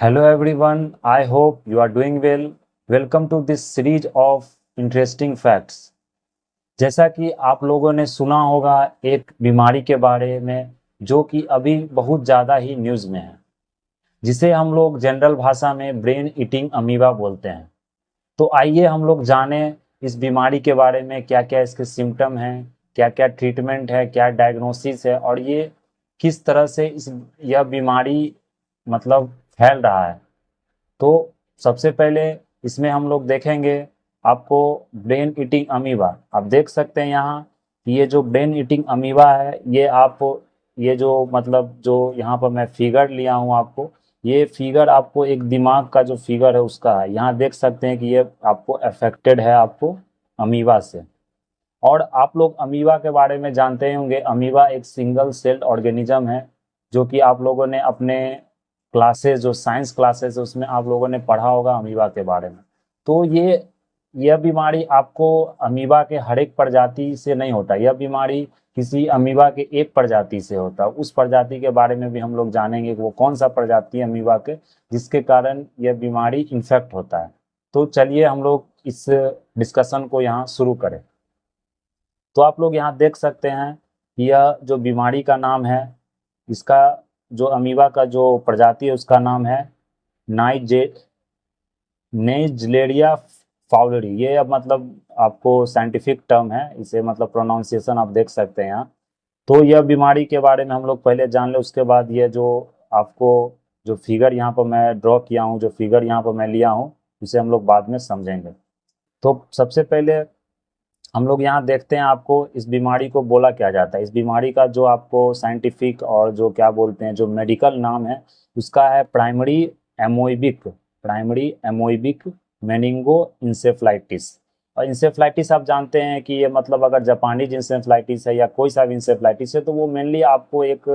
Hello everyone, I hope you are doing well. Welcome to this series of interesting facts. जैसा कि आप लोगों ने सुना होगा एक बीमारी के बारे में जो कि अभी बहुत ज़्यादा ही न्यूज़ में है, जिसे हम लोग जनरल भाषा में ब्रेन ईटिंग अमीबा बोलते हैं। तो आइए हम लोग जाने इस बीमारी के बारे में, क्या क्या इसके सिम्टम हैं, क्या क्या ट्रीटमेंट है, क्या डायग्नोसिस है और ये किस तरह से यह बीमारी मतलब फैल रहा है। तो सबसे पहले इसमें हम लोग देखेंगे आपको ब्रेन ईटिंग अमीबा। आप देख सकते हैं यहाँ कि ये जो ब्रेन ईटिंग अमीबा है ये जो मतलब जो यहाँ पर मैं फिगर लिया हूँ आपको, ये फिगर आपको एक दिमाग का जो फिगर है उसका है। यहाँ देख सकते हैं कि ये आपको अफेक्टेड है आपको अमीबा से। और आप लोग अमीबा के बारे में जानते ही होंगे, अमीबा एक सिंगल सेल्ड ऑर्गेनिज्म है जो कि आप लोगों ने अपने क्लासेस जो साइंस क्लासेस है उसमें आप लोगों ने पढ़ा होगा अमीबा के बारे में। तो यह बीमारी आपको अमीबा के हर एक प्रजाति से नहीं होता, यह बीमारी किसी अमीबा के एक प्रजाति से होता है। उस प्रजाति के बारे में भी हम लोग जानेंगे कि वो कौन सा प्रजाति है अमीबा के जिसके कारण यह बीमारी इन्फेक्ट होता है। तो चलिए हम लोग इस डिस्कशन को यहाँ शुरू करें। तो आप लोग यहाँ देख सकते हैं कि यह जो बीमारी का नाम है, इसका जो अमीबा का जो प्रजाति है उसका नाम है नाइजे नेजलेरिया फाउलरी। ये अब मतलब आपको साइंटिफिक टर्म है, इसे मतलब प्रोनाउंसिएशन आप देख सकते हैं यहाँ। तो यह बीमारी के बारे में हम लोग पहले जान ले, उसके बाद ये जो आपको जो फिगर यहाँ पर मैं ड्रॉ किया हूँ, जो फिगर यहाँ पर मैं लिया हूँ, उसे हम लोग बाद में समझेंगे। तो सबसे पहले हम लोग यहाँ देखते हैं आपको इस बीमारी को बोला क्या जाता है। इस बीमारी का जो आपको साइंटिफिक और जो क्या बोलते हैं जो मेडिकल नाम है उसका है प्राइमरी एमोइबिक मेनिंगो इंसेफ्लाइटिस। और इंसेफ्लाइटिस आप जानते हैं कि ये मतलब अगर जापानीज इंसेफ्लाइटिस है या कोई सा भी इंसेफ्लाइटिस है तो वो मेनली आपको एक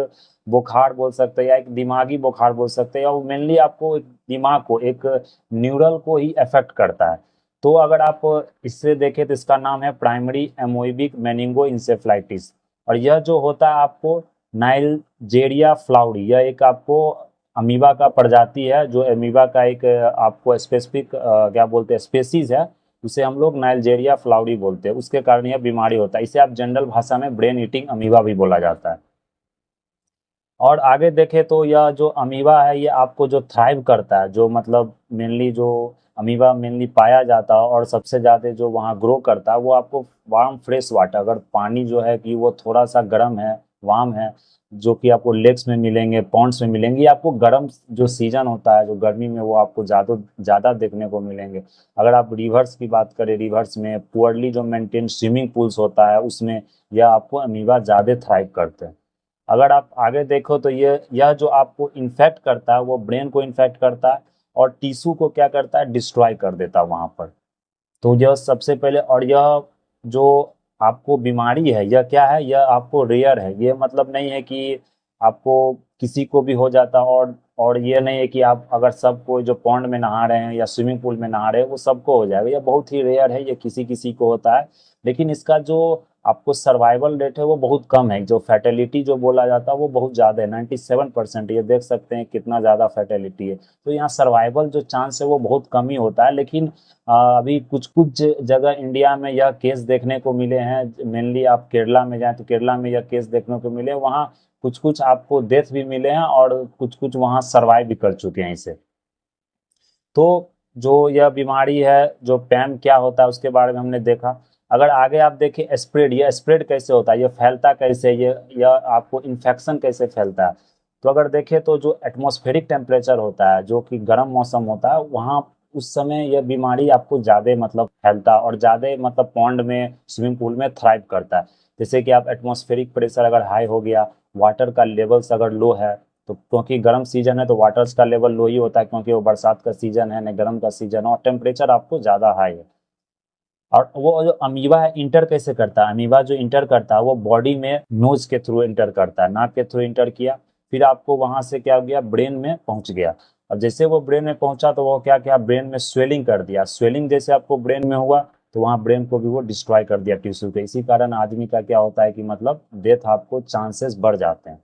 बुखार बोल सकते हैं या एक दिमागी बुखार बोल सकते हैं, या वो मेनली आपको एक दिमाग को एक न्यूरल को ही अफेक्ट करता है। तो अगर आप इससे देखें तो इसका नाम है प्राइमरी एमोइबिक मेनिंगो इंसेफ्लाइटिस। और यह जो होता है आपको नाइलजेरिया फ्लाउरी, यह एक आपको अमीबा का प्रजाति है, जो अमीबा का एक आपको स्पेसिफिक क्या बोलते हैं स्पेसीज है, उसे हम लोग नाइलजेरिया फ्लाउरी बोलते हैं। उसके कारण यह बीमारी होता है, इसे आप जनरल भाषा में ब्रेन ईटिंग अमीबा भी बोला जाता है। और आगे देखें तो यह जो अमीबा है ये आपको जो थ्राइव करता है, जो मतलब मेनली जो अमीबा मेनली पाया जाता है और सबसे ज़्यादा जो वहाँ ग्रो करता है वो आपको वार्म फ्रेश वाटर, अगर पानी जो है कि वो थोड़ा सा गर्म है, वार्म है, जो कि आपको लेक्स में मिलेंगे, पॉन्ड्स में मिलेंगे, आपको गर्म जो सीजन होता है जो गर्मी में वो आपको ज़्यादा ज़्यादा देखने को मिलेंगे। अगर आप रिवर्स की बात करें, रिवर्स में पुअरली जो मेंटेन स्विमिंग पूल्स होता है उसमें यह आपको अमीबा ज़्यादा थ्राइव करते हैं। अगर आप आगे देखो तो ये यह जो आपको इन्फेक्ट करता है वो ब्रेन को इन्फेक्ट करता है और टिश्यू को क्या करता है डिस्ट्रॉय कर देता है वहाँ पर। तो यह सबसे पहले, और यह जो आपको बीमारी है यह क्या है, यह आपको रेयर है, ये मतलब नहीं है कि आपको किसी को भी हो जाता। और ये नहीं है कि आप अगर सबको जो पॉन्ड में नहा रहे हैं या स्विमिंग पूल में नहा रहे हैं वो सबको हो जाएगा, यह बहुत ही रेयर है, ये किसी किसी को होता है। लेकिन इसका जो आपको सर्वाइवल रेट है वो बहुत कम है, जो फैटेलिटी जो बोला जाता है वो बहुत ज़्यादा है, 97%। ये देख सकते हैं कितना ज़्यादा फैटेलिटी है। तो यहाँ सर्वाइवल जो चांस है वो बहुत कम ही होता है। लेकिन अभी कुछ कुछ जगह इंडिया में यह केस देखने को मिले हैं, मेनली आप केरला में जाएं तो केरला में यह केस देखने को मिले, वहाँ कुछ कुछ आपको डेथ भी मिले हैं और कुछ कुछ वहाँ सर्वाइव भी कर चुके हैं इसे। तो जो यह बीमारी है जो पैम क्या होता है उसके बारे में हमने देखा। अगर आगे आप देखें स्प्रेड, ये स्प्रेड कैसे होता है, ये फैलता कैसे, ये आपको इन्फेक्शन कैसे फैलता है। तो अगर देखें तो जो एटमॉस्फेरिक टेम्परेचर होता है, जो कि गर्म मौसम होता है, वहाँ उस समय यह बीमारी आपको ज़्यादा मतलब फैलता है और ज़्यादा मतलब पॉन्ड में स्विमिंग पूल में थ्राइव करता है। जैसे कि आप एटमॉस्फेरिक प्रेशर अगर हाई हो गया, वाटर का लेवल्स अगर लो है, तो क्योंकि गर्म सीजन है तो वाटर्स का लेवल लो ही होता है, क्योंकि वो बरसात का सीजन है न गर्म का सीजन है, और टेम्परेचर आपको ज़्यादा हाई है। और वो जो अमीबा है इंटर कैसे करता है, अमीबा जो इंटर करता है वो बॉडी में नोज के थ्रू इंटर करता है, नाक के थ्रू इंटर किया, फिर आपको वहां से क्या हो गया ब्रेन में पहुंच गया। और जैसे वो ब्रेन में पहुंचा तो वो क्या क्या ब्रेन में स्वेलिंग कर दिया, स्वेलिंग जैसे आपको ब्रेन में हुआ तो वहाँ ब्रेन को भी वो डिस्ट्रॉय कर दिया टिश्यू के। इसी कारण आदमी का क्या होता है कि मतलब डेथ आपको चांसेस बढ़ जाते हैं।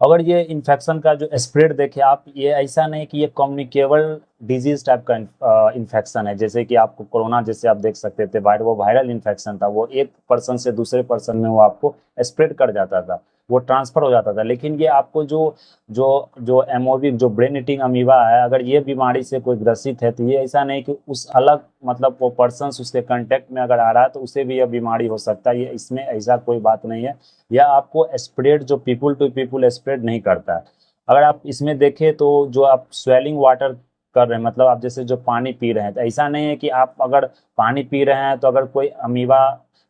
अगर ये इन्फेक्शन का जो स्प्रेड देखे आप, ये ऐसा नहीं कि ये कम्युनिकेबल डिजीज टाइप का इन्फेक्शन है, जैसे कि आपको कोरोना जैसे आप देख सकते थे, वो वायरल इन्फेक्शन था, वो एक पर्सन से दूसरे पर्सन में वो आपको स्प्रेड कर जाता था, वो ट्रांसफर हो जाता था। लेकिन ये आपको जो जो जो एमओवी जो ब्रेन ईटिंग अमीबा है, अगर ये बीमारी से कोई ग्रसित है तो ये ऐसा नहीं कि उस अलग मतलब वो पर्सन उसके कांटेक्ट में अगर आ रहा है तो उसे भी यह बीमारी हो सकता है, ये इसमें ऐसा कोई बात नहीं है। या आपको स्प्रेड जो पीपुल टू पीपुल स्प्रेड नहीं करता है। अगर आप इसमें देखें तो जो आप स्वेलिंग वाटर कर रहे हैं, मतलब आप जैसे जो पानी पी रहे हैं, तो ऐसा नहीं है कि आप अगर पानी पी रहे हैं तो अगर कोई अमीबा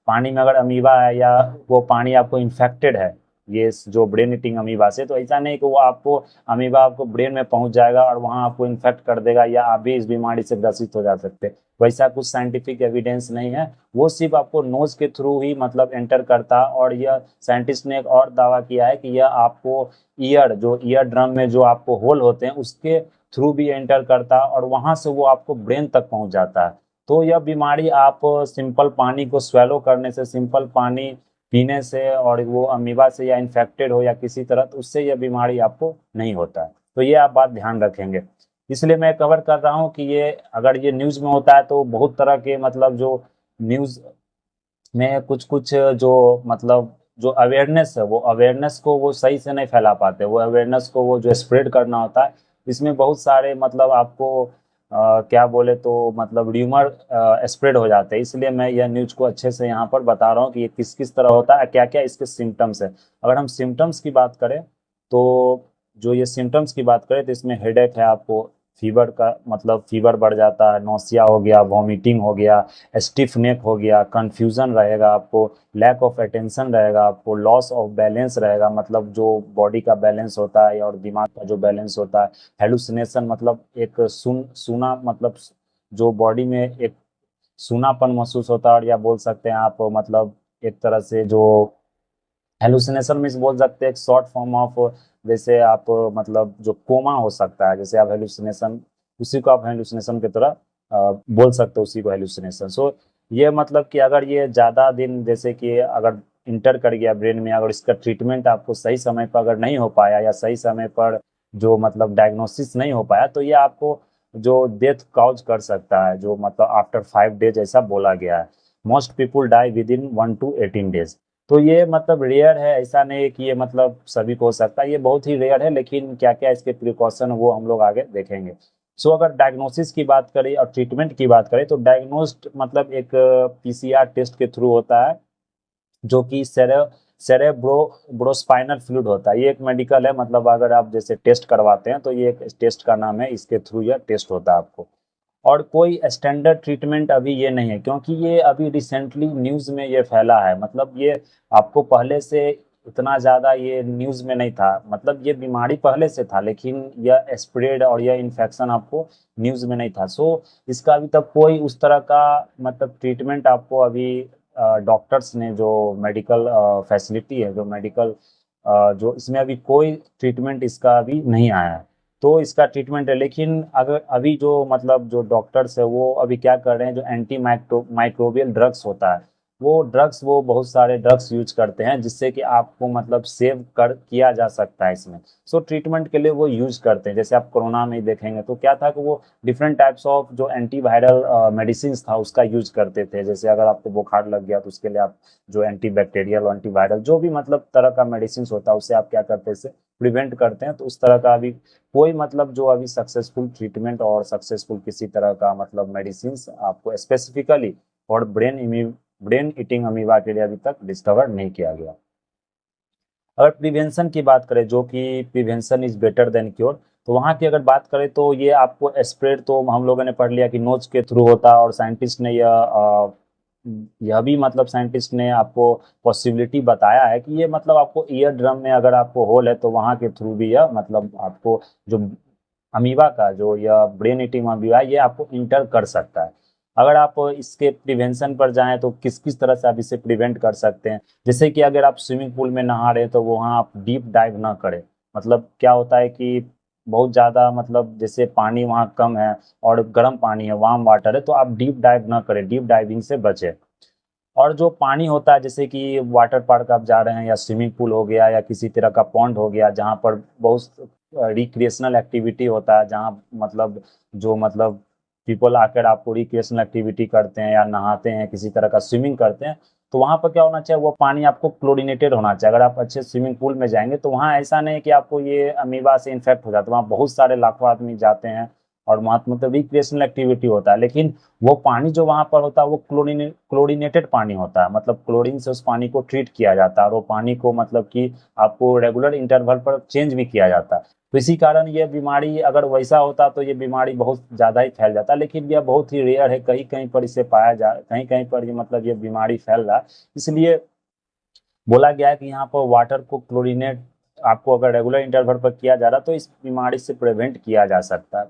पानी में अगर अमीबा है या वो पानी आपको इन्फेक्टेड है ये जो ब्रेन ईटिंग अमीबा से, तो ऐसा नहीं कि वो आपको अमीबा आपको ब्रेन में पहुंच जाएगा और वहां आपको इन्फेक्ट कर देगा या आप भी इस बीमारी से ग्रसित हो जा सकते हैं। वैसा कुछ साइंटिफिक एविडेंस नहीं है। वो सिर्फ आपको नोज के थ्रू ही मतलब एंटर करता है। और यह साइंटिस्ट ने एक और दावा किया है कि यह आपको ईयर ड्रम में जो आपको होल होते हैं उसके थ्रू भी एंटर करता है और वहां से वो आपको ब्रेन तक पहुंच जाता है। तो यह बीमारी आप सिंपल पानी को स्वेलो करने से, सिंपल पानी पीने से, और वो अमीबा से या इन्फेक्टेड हो या किसी तरह, तो उससे यह बीमारी आपको नहीं होता है। तो ये आप बात ध्यान रखेंगे। इसलिए मैं कवर कर रहा हूँ कि ये अगर ये न्यूज में होता है तो बहुत तरह के मतलब जो न्यूज में कुछ कुछ जो मतलब जो अवेयरनेस है, वो अवेयरनेस को वो सही से नहीं फैला पाते, वो अवेयरनेस को वो जो स्प्रेड करना होता है, इसमें बहुत सारे मतलब आपको क्या बोले तो मतलब र्यूमर स्प्रेड हो जाते हैं। इसलिए मैं यह न्यूज को अच्छे से यहाँ पर बता रहा हूँ कि ये किस किस तरह होता है, क्या क्या इसके सिम्टम्स है। अगर हम सिम्टम्स की बात करें तो जो ये सिम्टम्स की बात करें तो इसमें हेडेक है आपको, फीवर का मतलब फीवर बढ़ जाता है, नौसिया हो गया, वॉमिटिंग हो गया, स्टिफ नेक हो गया, कंफ्यूजन रहेगा आपको, लैक ऑफ अटेंशन रहेगा आपको, लॉस ऑफ बैलेंस रहेगा, मतलब जो बॉडी का बैलेंस होता है और दिमाग का जो बैलेंस होता है, हेलुसिनेशन मतलब एक सूना मतलब जो बॉडी में एक सूनापन महसूस होता है, और या बोल सकते हैं आप मतलब एक तरह से जो हेलुसिनेशन मीन्स बोल सकते हैं एक शॉर्ट फॉर्म ऑफ, जैसे आप मतलब जो कोमा हो सकता है, जैसे आप हेलुसिनेशन, उसी को आप हेलुसिनेशन की तरह बोल सकते हो, उसी को हेलुसिनेशन। सो ये मतलब कि अगर ये ज़्यादा दिन जैसे कि अगर इंटर कर गया ब्रेन में, अगर इसका ट्रीटमेंट आपको सही समय पर अगर नहीं हो पाया या सही समय पर जो मतलब डायग्नोसिस नहीं हो पाया, तो ये आपको जो डेथ कॉज कर सकता है, जो मतलब आफ्टर 5 डेज ऐसा बोला गया है। Most people die within 1 to 18 days। तो ये मतलब रेयर है, ऐसा नहीं है कि ये मतलब सभी को हो सकता है, ये बहुत ही रेयर है। लेकिन क्या क्या इसके प्रिकॉशन वो हम लोग आगे देखेंगे। सो अगर डायग्नोसिस की बात करें और ट्रीटमेंट की बात करें तो डायग्नोस्ड मतलब एक पीसीआर टेस्ट के थ्रू होता है, जो कि सेरेब्रो ब्रोस्पाइनल फ्लूइड होता है। ये एक मेडिकल है, मतलब अगर आप जैसे टेस्ट करवाते हैं तो ये एक टेस्ट का नाम है, इसके थ्रू यह टेस्ट होता है आपको। और कोई स्टैंडर्ड ट्रीटमेंट अभी ये नहीं है, क्योंकि ये अभी रिसेंटली न्यूज़ में ये फैला है, मतलब ये आपको पहले से इतना ज़्यादा ये न्यूज़ में नहीं था, मतलब ये बीमारी पहले से था लेकिन यह स्प्रेड और यह इन्फेक्शन आपको न्यूज़ में नहीं था। सो इसका अभी तक कोई उस तरह का मतलब ट्रीटमेंट आपको अभी डॉक्टर्स ने जो मेडिकल फैसिलिटी है, जो मेडिकल जो इसमें अभी कोई ट्रीटमेंट इसका अभी नहीं आया है। तो इसका ट्रीटमेंट है, लेकिन अगर अभी जो मतलब जो डॉक्टर्स है वो अभी क्या कर रहे हैं, जो एंटी माइक्रोबियल ड्रग्स होता है, वो ड्रग्स वो बहुत सारे ड्रग्स यूज करते हैं जिससे कि आपको मतलब सेव कर किया जा सकता है इसमें। सो ट्रीटमेंट के लिए वो यूज करते हैं। जैसे आप कोरोना में देखेंगे तो क्या था कि वो डिफरेंट टाइप्स ऑफ जो एंटीवायरल मेडिसिन था उसका यूज करते थे। जैसे अगर आपको बुखार लग गया तो उसके लिए आप जो एंटी बैक्टीरियल एंटीवायरल जो भी मतलब तरह का मेडिसिन होता है उससे आप क्या करते हैं, प्रिवेंट करते हैं। तो उस तरह का अभी कोई मतलब जो अभी सक्सेसफुल ट्रीटमेंट और सक्सेसफुल किसी तरह का मतलब मेडिसिन आपको स्पेसिफिकली और ब्रेन ईटिंग अमीबा के लिए अभी तक डिस्कवर नहीं किया गया। अगर प्रिवेंशन की बात करें, जो कि prevention is better than cure, तो वहाँ की अगर बात करें तो ये आपको स्प्रेड तो हम लोगों ने पढ़ लिया कि नोज के थ्रू होता है, और साइंटिस्ट ने यह भी मतलब साइंटिस्ट ने आपको पॉसिबिलिटी बताया है कि ये मतलब आपको ईयर ड्रम में अगर आपको होल है तो वहाँ के थ्रू भी यह मतलब आपको जो अमीबा का जो यह ब्रेन ईटिंग अमीबा है ये आपको इंटर कर सकता है। अगर आप इसके प्रिवेंशन पर जाएं तो किस किस तरह से आप इसे प्रिवेंट कर सकते हैं, जैसे कि अगर आप स्विमिंग पूल में नहा रहे हैं तो वहाँ आप डीप डाइव ना करें। मतलब क्या होता है कि बहुत ज़्यादा मतलब जैसे पानी वहाँ कम है और गर्म पानी है, वार्म वाटर है, तो आप डीप डाइव ना करें, डीप डाइविंग से बचें। और जो पानी होता है, जैसे कि वाटर पार्क आप जा रहे हैं या स्विमिंग पूल हो गया या किसी तरह का पॉन्ड हो गया, जहाँ पर बहुत रिक्रिएशनल एक्टिविटी होता है, जहाँ मतलब जो मतलब पीपल आकर आपको रिक्रिएशनल एक्टिविटी करते हैं या नहाते हैं, किसी तरह का स्विमिंग करते हैं, तो वहाँ पर क्या होना चाहिए, वो पानी आपको क्लोरीनेटेड होना चाहिए। अगर आप अच्छे स्विमिंग पूल में जाएंगे तो वहाँ ऐसा नहीं कि आपको ये अमीबा से इन्फेक्ट हो जाता है, वहाँ बहुत सारे लाखों आदमी जाते हैं और वहाँ मतलब रिक्रिएशनल एक्टिविटी होता है, लेकिन वो पानी जो वहां पर होता है वो क्लोरीनेटेड पानी होता है, मतलब क्लोरीन से उस पानी को ट्रीट किया जाता है और वो पानी को मतलब कि आपको रेगुलर इंटरवल पर चेंज भी किया जाता है। तो इसी कारण ये बीमारी अगर वैसा होता तो ये बीमारी बहुत ज्यादा ही फैल जाता, लेकिन यह बहुत ही रेयर है, कहीं कहीं पर इसे पाया जा, कहीं कहीं पर ये मतलब ये बीमारी फैल रहा है। इसलिए बोला गया है कि यहाँ पर वाटर को क्लोरीनेट आपको अगर रेगुलर इंटरवल पर किया जा रहा तो इस बीमारी से प्रिवेंट किया जा सकता है।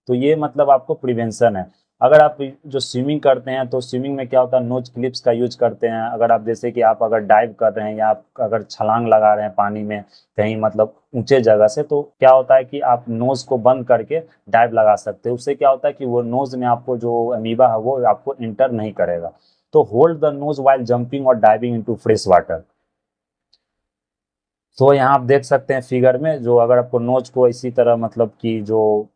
तो ये मतलब आपको प्रिवेंशन है। अगर आप जो स्विमिंग करते हैं तो स्विमिंग में क्या होता है, नोज क्लिप्स का यूज करते हैं। अगर आप जैसे कि आप अगर डाइव कर रहे हैं या आप अगर छलांग लगा रहे हैं पानी में कहीं मतलब ऊंचे जगह से, तो क्या होता है कि आप नोज को बंद करके डाइव लगा सकते हैं। उससे क्या होता है कि वो नोज में आपको जो अमीबा है वो आपको इंटर नहीं करेगा। तो hold the nose while jumping और डाइविंग इनटू फ्रेश वाटर। तो यहाँ आप देख सकते हैं फिगर में, जो अगर आपको नोज को इसी तरह मतलब कि जो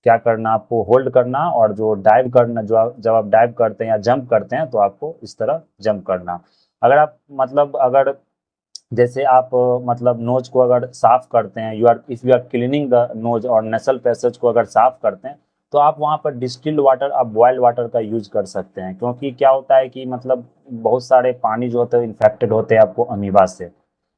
क्या करना, आपको होल्ड करना, और जो डाइव करना, जब आप डाइव करते हैं या जंप करते हैं तो आपको इस तरह जंप करना। अगर आप मतलब अगर जैसे आप मतलब नोज को अगर साफ करते हैं, you are if you are cleaning the nose और नेसल पैसेज को अगर साफ करते हैं, तो आप वहाँ पर डिस्टिल्ड वाटर, आप बॉइल्ड वाटर का यूज कर सकते हैं। क्योंकि क्या होता है कि मतलब बहुत सारे पानी जो होते हैं इन्फेक्टेड होते हैं आपको अमीबा से।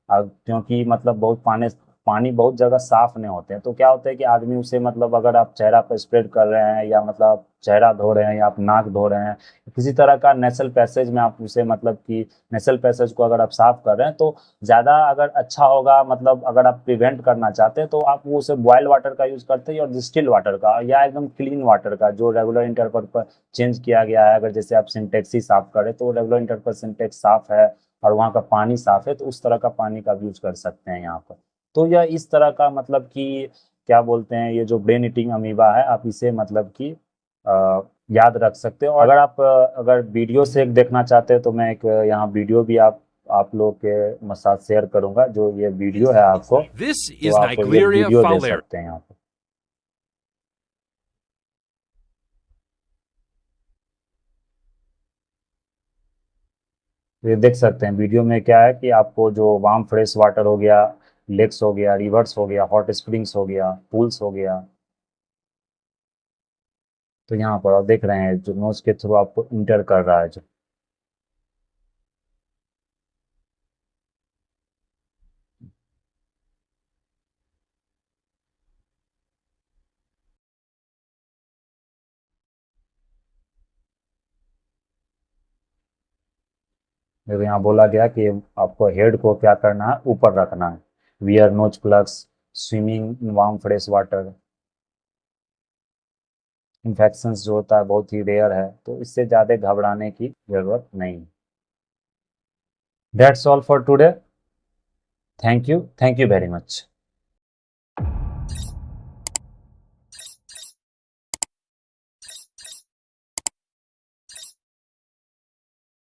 क्योंकि मतलब बहुत पानी पानी बहुत जगह साफ नहीं होते हैं, तो क्या होता है कि आदमी उसे मतलब अगर आप चेहरा पर स्प्रेड कर रहे हैं या मतलब आप चेहरा धो रहे हैं या आप नाक धो रहे हैं, किसी तरह का नेसल पैसेज में आप उसे मतलब कि नेसल पैसेज को अगर आप साफ कर रहे हैं, तो ज़्यादा अगर अच्छा होगा, मतलब अगर आप प्रिवेंट करना चाहते हैं तो आप वो उसे बॉयल वाटर का यूज़ करते हैं और डिस्टिल वाटर का या एकदम क्लीन वाटर का जो रेगुलर इंटरवल पर चेंज किया गया है। अगर जैसे आप सिंटेक्स ही साफ करें तो रेगुलर इंटरवल पर सिंटेक्स साफ है और वहाँ का पानी साफ है, तो उस तरह का पानी का यूज कर सकते हैं यहाँ पर। तो यह इस तरह का मतलब कि क्या बोलते हैं, ये जो ब्रेन ईटिंग अमीबा है, आप इसे मतलब कि याद रख सकते हो। और अगर आप अगर वीडियो से एक देखना चाहते हैं तो मैं एक यहाँ वीडियो भी आप लोग के साथ शेयर करूंगा, जो ये वीडियो है आपको, This तो is आप ये Naegleria वीडियो दे fowleri. सकते हैं यहाँ पर। तो ये देख सकते हैं वीडियो में क्या है कि आपको जो वार्म फ्रेश वाटर हो गया, लेक्स हो गया, रिवर्स हो गया, हॉट स्प्रिंग्स हो गया, पूल्स हो गया, तो यहाँ पर आप देख रहे हैं जो नोज के थ्रू आपको इंटर कर रहा है जो। देखो यहाँ बोला गया कि आपको हेड को क्या करना है, ऊपर रखना है। Wear nose plugs, swimming in warm fresh water. Infections जो होता है बहुत ही रेयर है, तो इससे ज़्यादा घबराने की जरूरत नहीं। That's all for today. Thank you very much.